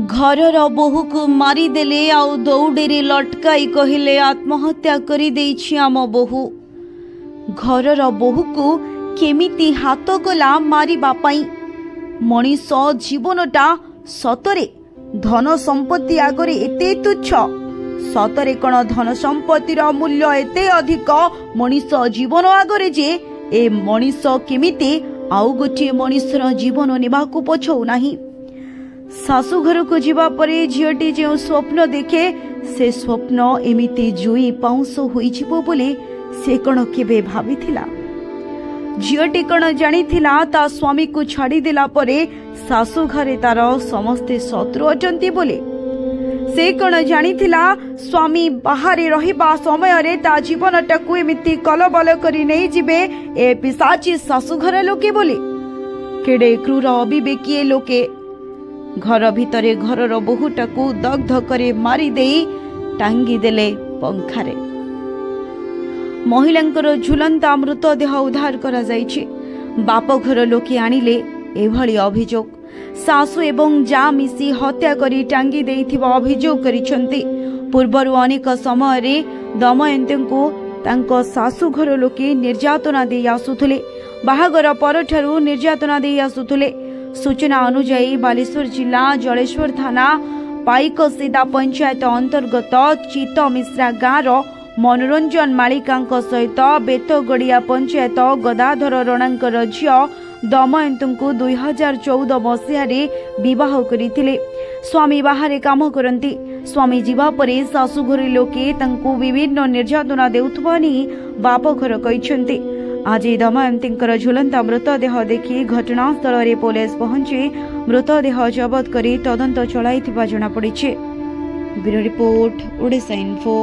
घरर बोहू को मारिदेले आउ दौड़े लटकाई कहले आत्महत्या करी देइछि आम बोहू। घरर बोहू को केमिति हाथ गला मारिबा पाई। मनीष जीवनटा सतरे धन संपत्ति आगरे एते तुच्छ। सतरे कण धन संपत्तिर मूल्य एते अधिक मनीष जीवन आगरे जे ए मनीष केमिति आउ गोटे मनीषर जीवन नेबाकू पछौ नाही। शाशु घर को जीवा परे झीटी जो स्वप्न देखे से स्वप्न एमिति जुई पाउंस होई जिवो बोली से कण केबे भाबिथिला। झीटी कण जानिथिला ता स्वामी को छाड़ी देला परे शाशु घरे तार समस्ते शत्रु अजंती बोले। से कण जानिथिला स्वामी बाहरे रहिबा समय रे ता जीवनटाकू एमिति कलबल करी नै जिबे ए पिशाची शाशु घर लोके बोले। केडे क्रूर अविवेकी लोके घर भितरे घरर बोहूटाकू दग्ध करे मारी देई टांगी देले पंखारे। महिलांकर झुलंता मृतदेह उद्धार करा जायछि। बाप घर लोके आनिले एभली अभियोग। सासु एवं जा मिसी हत्या करी टांगी देइथिबा अभियोग करिसंती। पूर्वरु अनेक समय रे दमयंतीଙ୍କୁ तांको सासु घर लोके निर्यातना देई आसुथले। बाहागर परठारु निर्यातना देई आसुथले। सूचना अनुसार बालेश्वर जिला जलेश्वर थाना पाइकसीदा पंचायत अंतर्गत चित मिश्रा गाँव मनोरंजन मालिका सहित बेतगड़िया पंचायत गदाधर रणांकर झील दमयंती को 2014 मसीह विवाह करथिले। स्वामी बाहरे काम करती। स्वामी जीवा परे सासु घर लोके तांको विभिन्न निर्यातना देउथबा नि बाप घर कहिसंती। आज दमयंती झुलंता मृतदेह देखि घटनास्थल रे पुलिस पहुंची मृतदेह जबत करी तदंत चलाइथिबा जणापड़िछि। Bureau report Odisha info.